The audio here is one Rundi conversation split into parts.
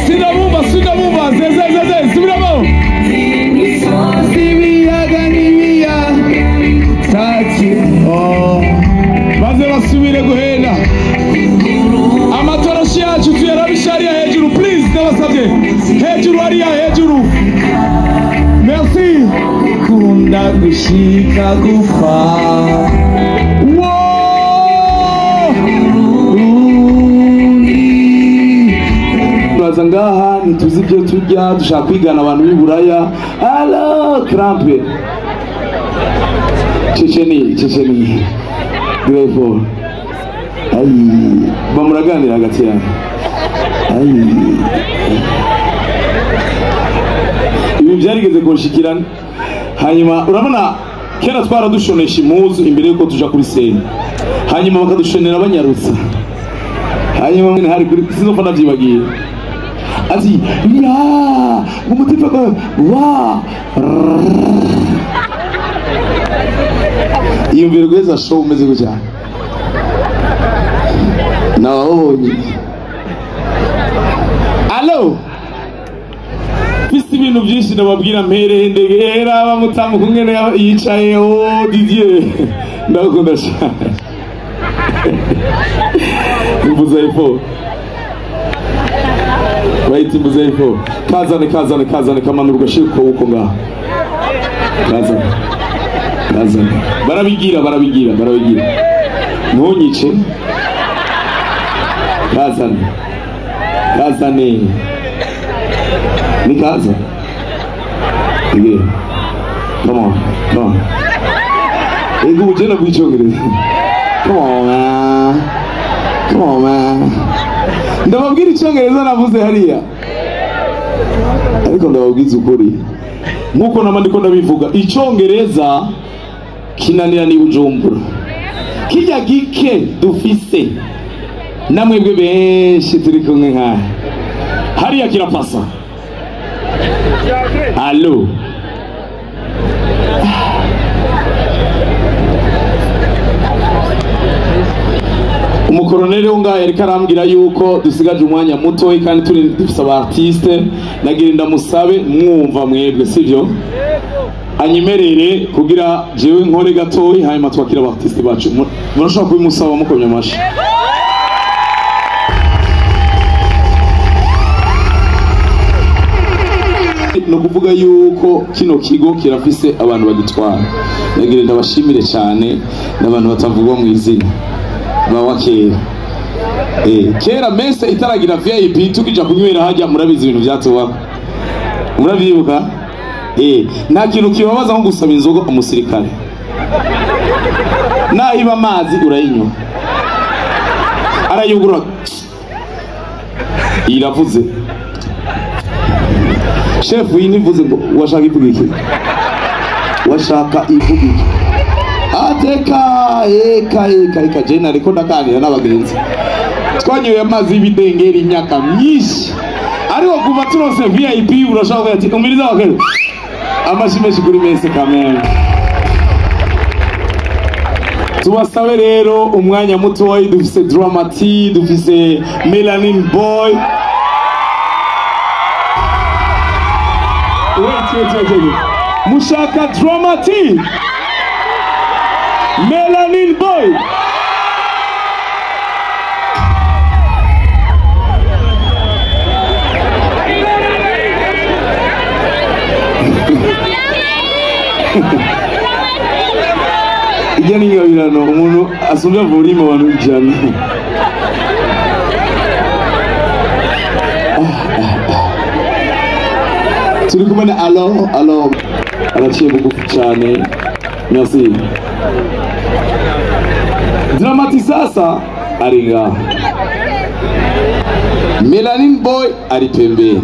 Sinabumba, zeze, subiramo. Ibiyaga n'ibiya, tachi, baze basubire guhera. Amatoroshi yacu tuyarabisha hariya hejuru, please, ndabasabye. Hejuru hariya hejuru. Merci. Kunda gushika gufa. Ngaha ntituzi ibyo turya dushaka kwigana abantu b'iburaya. Allo crampe Checheni Grefo ayi bamuraganira hagati yawe ayi ibi byarigeze kunshikirana. Hanyuma urabona kera twaradushonesha impuzu imbere yuko tuja kuri sene, hanyuma bakadushonera banyarutsa, hanyuma mwe hari kuri sinopfa navyibagiye ati ya umutipa ko wa iyo mbere gweza show umeze gutya naonye. Allo fisi ibintu byinshi ndababwira mpere ndegera bamutamu kumwe yicaye Didier ndakunda cyane Mbuzaifo Baiti Mbuzaifo kazane kamanurwa shiko uko ngaho kazane barabigira ntunyice kazane ni kaza ige come on ego ujena bw'icyongereza come on man ndababwira icyongereza navuze hariya ariko ndababwiza ukuri nkuko namandiko ndabivuga icyongereza kinanira ni Bujumbura kijya gike dufise namwebwe benshi turi kumwe nka hariya kirapasa. Allo umukoroneli w'ungaye ariko arambwira yuko dusigaje umwanya muto kandi turi dufise aba artiste nagira ndamusabe mwumva mwebwe sivyo anyimerere kugira jewe nkore gatoyi hanyuma twakira aba artiste bacu murashobora kubimusaba mukomye amashi. No kuvuga yuko kino kigo kirafise abantu bagitwara nagira ndabashimire cyane n'abantu batavugwa mu izina bawa kera mese itaragira VIP tukija kunywera hajya murabizi ibintu byatuba murabyibuka nta kintu kibabaza nko gusaba inzoga umusirikare nahiba amazi urayinywa arayugura iravuze chef yinivuze ngo washaka ivuga iki ateka jena ariko ndakanira n'abagenzi twanyoye amazi y'ibidengeri imyaka myinshi ariko kuva turose VIP urashaka ati umiriza wakero amashimeshi kuri mese kamera. Tubasabe rero umwanya muto dufise Dramati dufise Melanin Boy. Wait. Mushaka Dramati Melanin Boy. Igeni ngabirano umuntu asumya volume abantu ijana. Turi kumwe allo araciye bugufi cyane. Merci. Dramati sasa aringa. Melanin Boy ari pembe.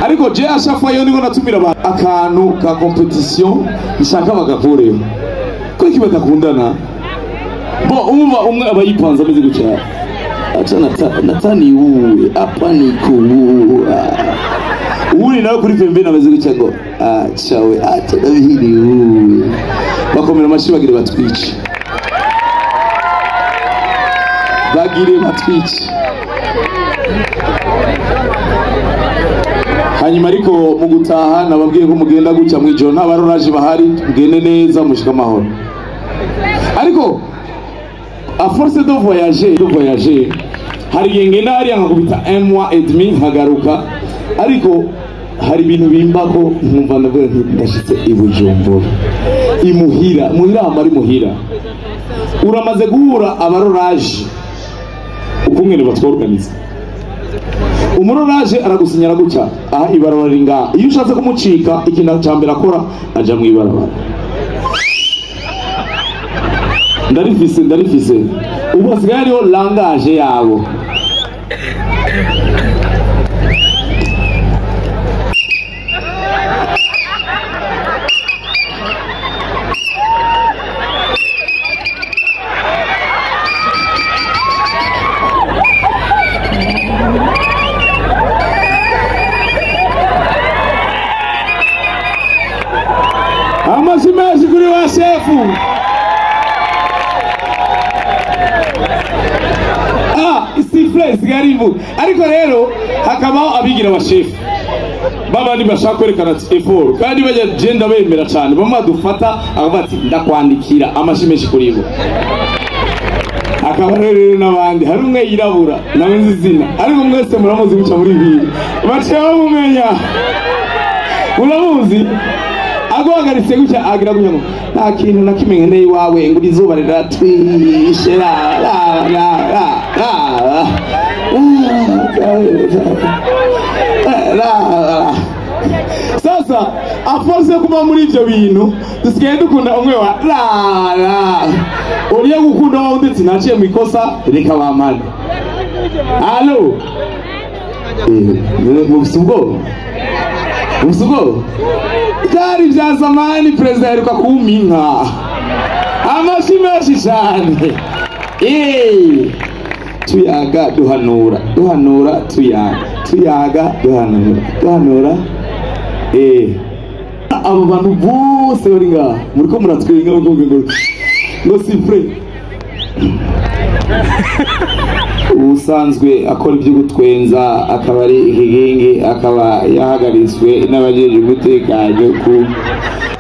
Ariko je ashafa yo niko natumira akantu ka competition ishaka bagakureyo. Ko kibakakundana. Bo umwe abayipanza ameze gutya. Acha natani uwe hapa ni kuua. Uri nawe kuri pembe nameze gutya ngo achawe acha dabihiri uwe. Bakomera amashi bagire batwice. hanyuma ariko mu gutaha nababwiye ko mugenda guca mu ijoro nta baroraje bahari mugende neza mushika amahoro ariko a force de voyager hari igihe ngenda hariya nkakubita 1 mois et demi nkagaruka ariko hari ibintu bimbako nkumva ndavuga nti ndashitse i Bujumbura imuhira amari muhira uramaze guhura abaroraje ukungene batworganiza umuroraje aragusinyara gutya aha ibarabara ringa iyo ushatse kumucika ikintu cyambere akora aja mu ibarabara ndarifise ubu asigaye hariho langage yabo amasimeshi kuri wa shefu isifle sigaribu ariko rero hakabaho abigira abashefu babandi bashaka kwerekana effort kandi bajya genda bemera cyane bamwe dufata akabati ndakwandikira amashimeshi kuri bo akaba rero n'abandi hari umwe yirabura nawe nzizina ariko mwese muramuzi guca muri bibiri baciye bamumenya uramuzi aguhagaritse gutya agira gunya ngo nta kintu nakimenye neye iwawe ngo izuba riratwishe sasa aforce kuba muri ibyo bintu dusigaye dukunda umwe wa uriye gukunda wawe ndetse naciye mu ikosa reka bamane allo Musugo Kari vya zamani president aheruka kuminka amashimeshi cyane tuyaga duhanura tuyaga duhanura abo bantu bose bari nga muriko muratwenga ngo sifre usanzwe akora ibyo gutwenza akaba ari igigenge akaba yahagaritswe n'abajeje umutekano ku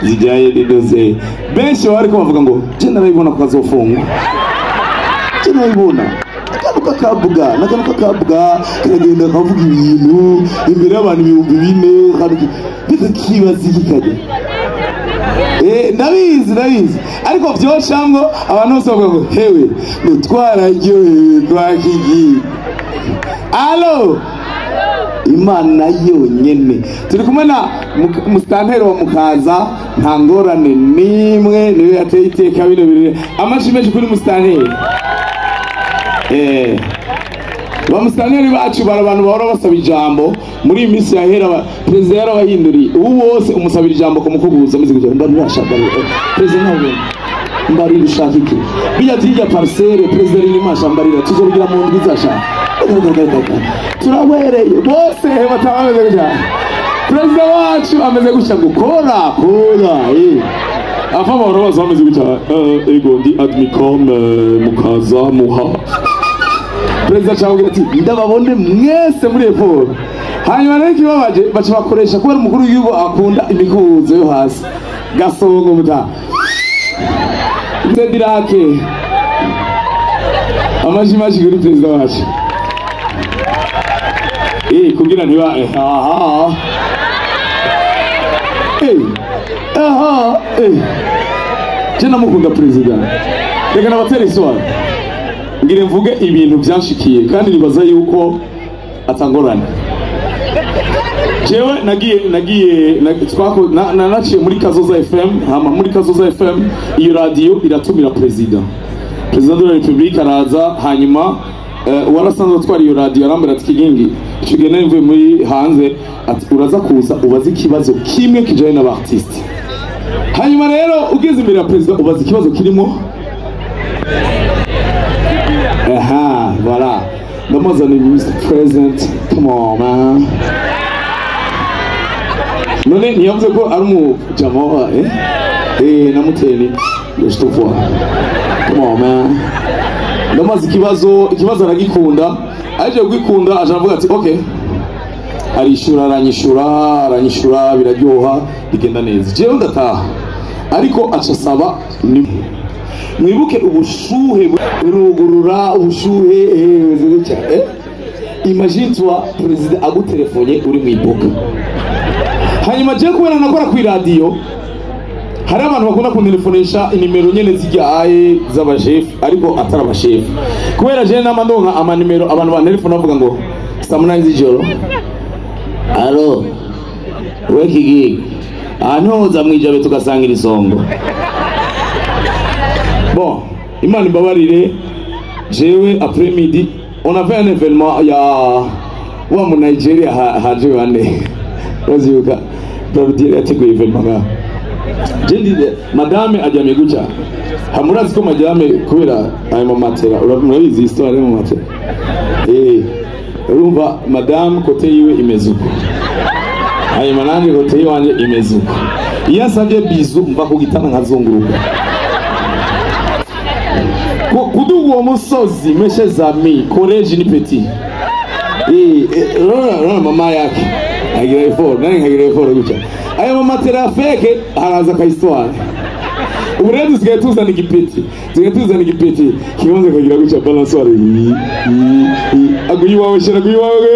zijyaye n'idoze benshi bariko bavuga ngo je narabibona ko azofungwa je narabibona kabuga nakanuka kabuga kagenda kavuga ibintu imbere y'abantu 4,000 kandi bikibaza ikikaje ndabizi ariko byoshamwe abantu bose bavuga ngo hewe twaragiye twakigi allo Imana yonyene turi kumwe na mustantero wa Mukaza nta ngorane nimwe niwe yateye iteka bino birere amashimeje kuri mustantero bamustaneri bacu barabantu bahora basaba ijambo muri iminsi yahera president yarabahinduri ubu bose umusabira ijambo kumukuguza mizi kujya mbarira shaka president nawe mbarira ushaka iki bijya tijya parcelle president ni mashambarira tuzobigira mu ndwi zashaka turahwereye bose batabameze kujya president wacu ameze gushya gukora afa bahora bazameze kujya ego ndi admicom Mukaza muha President cyangwa ati ndababone mwese muri effort hanyuma rero kibabaje baca bakoresha kubera umukuru w'igihugu akunda imikuzo yo hasi gasongo muta ndedirake amajimaji kuri president wacu kugira ntiba jena mukunda president reka nabatera iswara ngire mvuge ibintu byanshikiye kandi nibaza yuko atangorana jewe nagiye naciye muri Kazoza FM hama muri Kazoza FM iyo radio iratumira president de la Republique araza hanyuma warasanzwe twari iyo radio arambira ati kigingi kigene mvuye muri hanze ati uraza kuza ubaza ikibazo kimwe kijaye n'abartiste hanyuma rero ugeze imbere ya president ubaza ikibazo kirimo voilà. Namazani Mr. President, come on man. None niyavuze ko ari mu jamaa namuteni je te vois. Come on man. ndamaze ikibazo aragikunda aje kugikunda aje avuga ati okay aranyishura biraryoha bigenda neza jewe ndataha ariko acasaba mwibuke ubushuhe burugurura ubushuhe imagine toi president agutelefone uri mwiboka hanyuma je kubera nakora ku radio hari abantu bakunda kuntelefonesha inimero nyene zijyaye z'abashef ariko atari abashef kubera je namandonka amanimero abantu bantelefona bavuga ngo samuna z'ijoro alo wekigi anoza mwijabe tugasangira isongo bon imana imbabarire jewe après midi on avait un événement ya wa mu Nigeria haje bane baziuka Claudia yateguye événement nga jendi madame ajyamye guca hamurazi ko madame kubera ayo mamatera urabizi histoire mu matera urumva madame kote yiwe imezuko ayo mananje kote yiwanje imezuko iyo asabye bizu mva ku gitana nkazunguruka kudugu uwo musozi meshe zami college ni petit mama yake agira effort nani nkagira effort guca ayo mamatera feke haraza ka histoire uburenzi sigaye tuzana igipeti kibanza kagira guca balansoire aguyi wawe shira aguyi wawe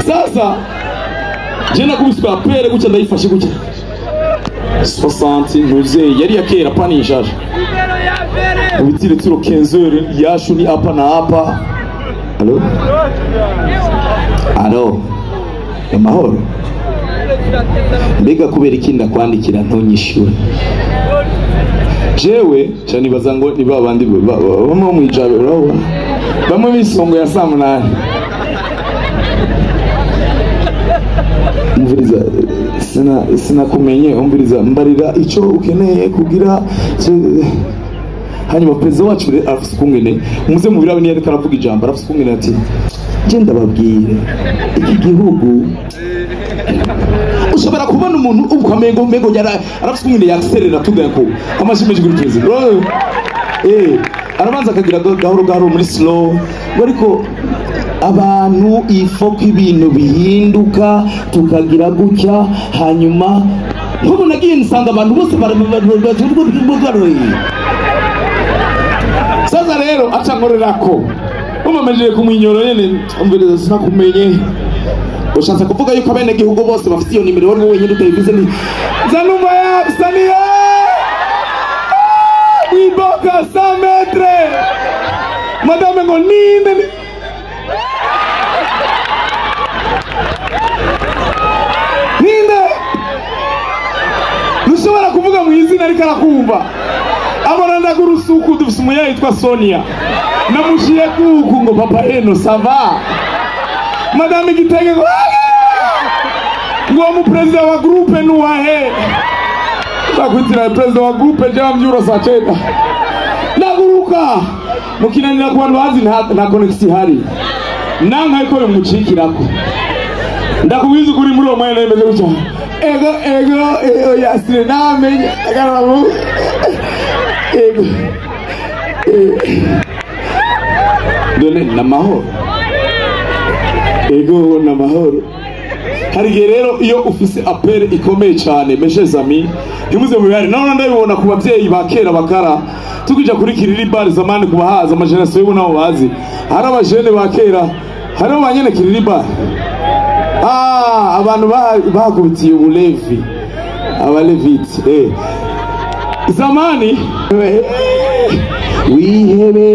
sasa jena kubiswa pere guca ndayifashe guca 60 ntuze yari yakera pani nshasha ubitire turo 15h yashu ni apa na apa alo amahoro mbega kubera ikinda kwandikira ntonyishure jewe cyane bazango ni babandi bamwe mwijabe uraho bamwe misongo ya samunani umviriza sina kumenye umviriza mbarira ico ukeneye kugira hanyuma prezo wacu afise kungene umuze mu birabe niye karavuga ijambo afise kungene ati je ndababwire iki gihugu ushobora kubona umuntu ukamengo mengo yara arafise kungene yakserera tuga ko amashimeje kuri prezo arabanza akagira gahoro muri slow ariko abantu ifoko ibintu bihinduka tukagira gutya hanyuma nkubu nagiye nsanga abantu bose sasa rero aca nkorerako umamajije kumwinyoro nyene umviriza sinakumenye ushatse kuvuga yuko abene gihugu bose bafite iyo nimero wari wenyine utayivuze ni zanuma ya saniye wiboka 100 metres madame ngo ninde nushobora kuvuga mu izina ariko arakumva abona ndagurusuku dufise umuya yitwa Sonia namushiye kuku ngo papa eno sava madame Gitege ngo mu president wa groupe nuwahe bakwitira president wa groupe jam byuro sacheta naguruka mukinanira ku bantu bazi nta connection hari nanka ikore mucikirako ndakubwiza kuri muri uwo mwanya nemeze guca ego yasire namenye agaramu ego done namahoro ego namahoro hari rero iyo ufise apere ikomeye cyane meshes ami ntimuze mu bihari naho ndabibona ku bavyeyi bakera bakara tukija kuri kiriri bar zamani kubahaza amageneration y'ubu nabo bazi hari abajene bakera hari abanyene kiriri bar abantu bahakubitiye ubulevi abaleviti zamani wihebe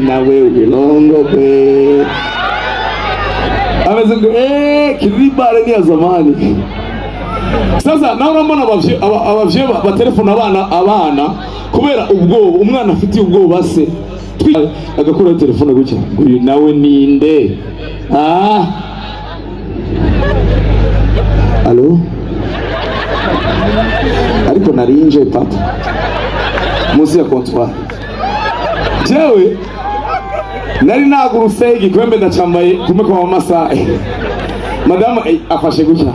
nawe ulongope ameze ngo kiribare ni ya zamani sasa naho urambona abavye batelefona abana kubera ubwoba umwana afite ubwoba se agakura telefone gutya ngo uyu nawe ninde alo ariko narinje papa musi ya comptoir jewe nari naguruse igikwembe ndacambaye kumwe kwa masahe madame afashe gutya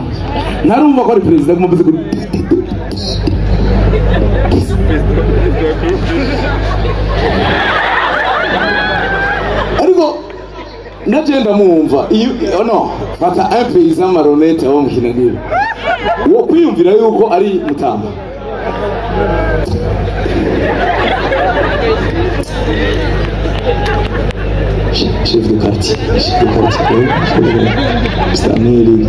narumva ko ari president kumuvuze nagenda mumva no fata un paysan maronnette abo mu Kinaniro wo kwiyumvira yuko ari Mutamba chef de quartier Stanley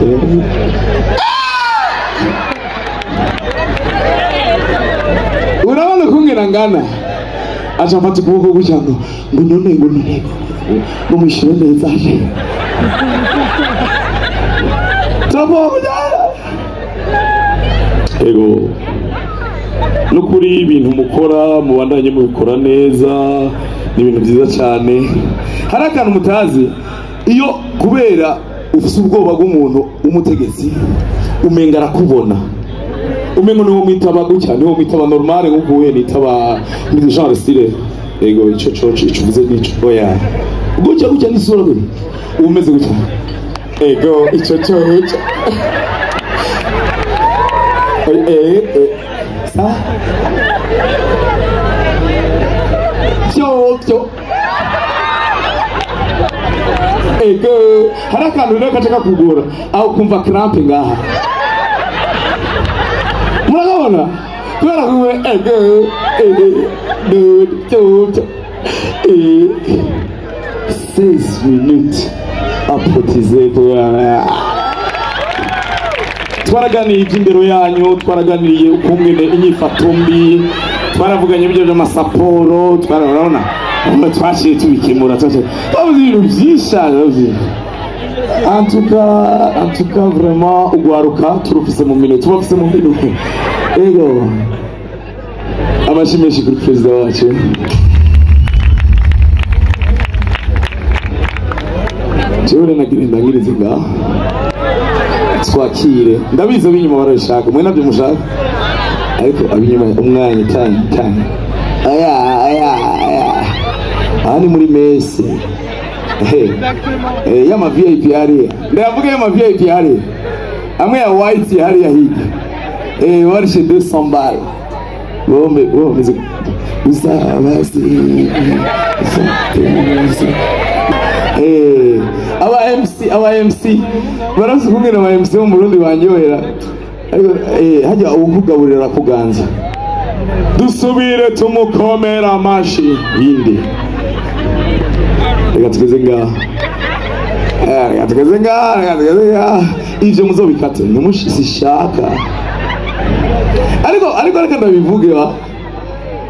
urabona kungena ngana acha mfata ukuboko gutya ngo none ngo mwishyure neza ego no kuri ibintu mukora mubandanye mubikora neza ni ibintu byiza cyane. Hari akantu mutazi, iyo kubera ufite ubwoba bw'umuntu umutegetsi umenga arakubona, umengo niwo mwitaba gutya, niwo mwitaba normale nk'uko uhuye nitaba muri genre style ego ico icuvuze n'ico oya gutya n'isura gwe umeze gutya ego ico sa cyo ego hari akantu rero kashaka kugora aho kumva crampe ngaha murabona kubera kuwe ego 16 minutes apotize twaraganiye iby'indero yanyu, twaraganiriye ukungene inyifato mbi, twaravuganye ibyo by'amasaporo, twarabona twashiye tubikemura twavuze ibintu byinshi en tout cas vraiment ugwaruka turufise mu minute tubafise mu minute ego amashimeshi kuri perezida wacu. Jewe ndangirize ngaho twakire ndabizi abinyuma barabishaka mwe nabyo mushaka ariko abinyuma umwanya tani aya aha ni muri mesi y'ama VIP hariya ndavuga y'ama VIP hariya amwe ya white hariya hirya warishe 200 balles bombe usabasi aba MC barazi kungena aba MC mu Burundi banyohera hajya ubukugaburira kuganza dusubire tumukomera amashi yindi reka tugeze ngaha ivyo muzobikate nimushishaka ariko reka ndabivuge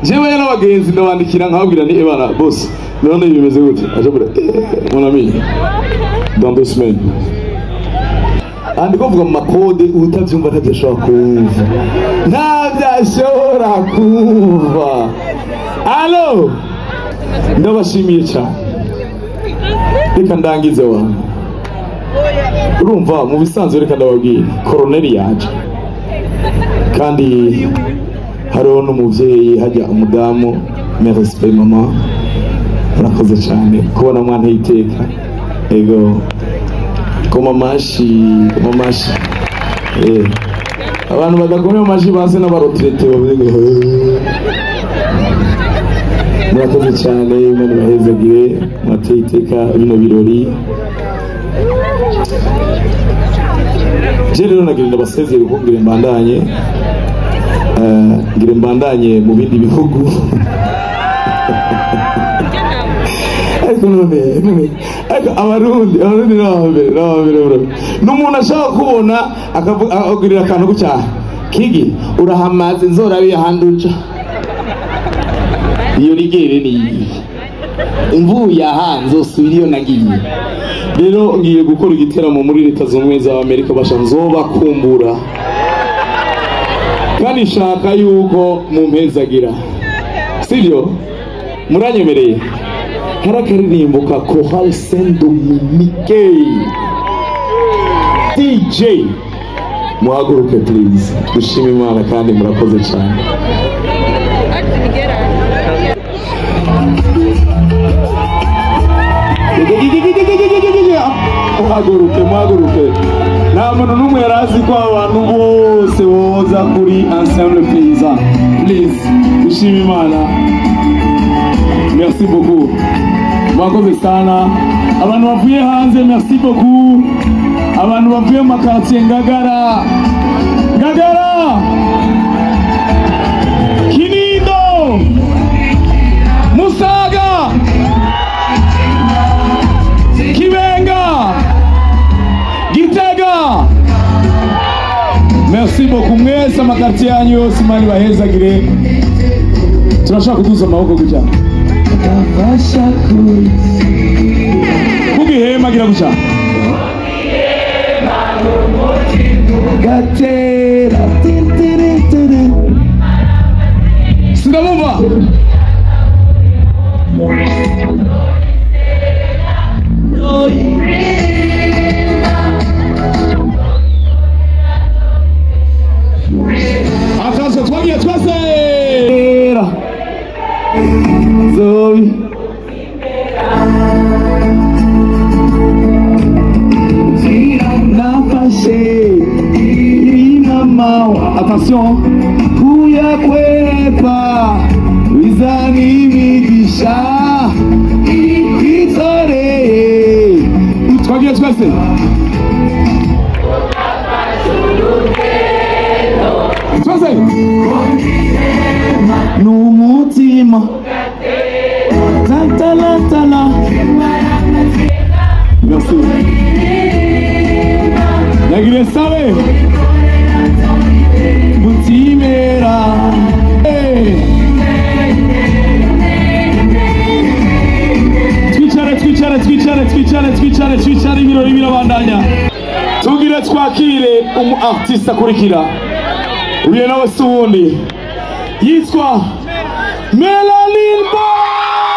jewe n'abagenzi ndabandikira nkababwira ni ebana boss none bimeze gute aje bura mon ami dans 2 semaines andiko vuga mu makode utavyumva ntabyashobora kumva ntabyashobora kumva. Allo ndabashimiye cyane reka ndangize wa urumva mu bisanzwe reka ndababwira koroneli yaje kandi hariho n'umuvyeyi hajya umudamu merci mama urakoze cyane kubona mwana yiteka ego koma mashi abantu badakomeye mashi base n'abarotrete bavuga murakoze cyane Imana ibahezagire mwateye iteka bino birori. Je rero nagenda basezeye kumbwira mbandanye mu bindi bihugu ariko abarundi n'umuntu ashaka kubona akagurira akantu gucyaha kigi urahamaze nzorabiye ahandi uca iyo rigere ni imvuye aha nzosubira iyo nagiye. Rero ngiye gukora igiteramo muri Leta Zunze Ubumwe za Amerika basha nzobakumbura kandi shaka yuko mumpezagira sivyo muranyemereye. Harakaririmbo ka Chorale Saint Dominique DJ muhaguruke please dushime Imana kandi murakoze cyane. muhaguruke nta muntu n'umwe yarazi ko abantu bose boza kuri Ensemble Paysan. Please dushime Imana. Merci beaucoup. Mwakoze sana. abantu bavuye hanze merci beaucoup abantu bavuye mu quartier Ngagara Kinindo Musaga Kibenga Gitega merci beaucoup mwese amakartier yanyu yose imana ibahezagire turashaka kuduza amaboko gutya kugihema gira gutya gatera tiri sinabumva akazo twagiye twese Zoe attention kuya kwepa wizani migisha itore twagiye twese twese n'umutima tala merci nagire sabe Mutimera twicare ibirori birabandanya tugire twakire umu artiste akurikira ubiye nawe suwundi yitwa Melanin Boy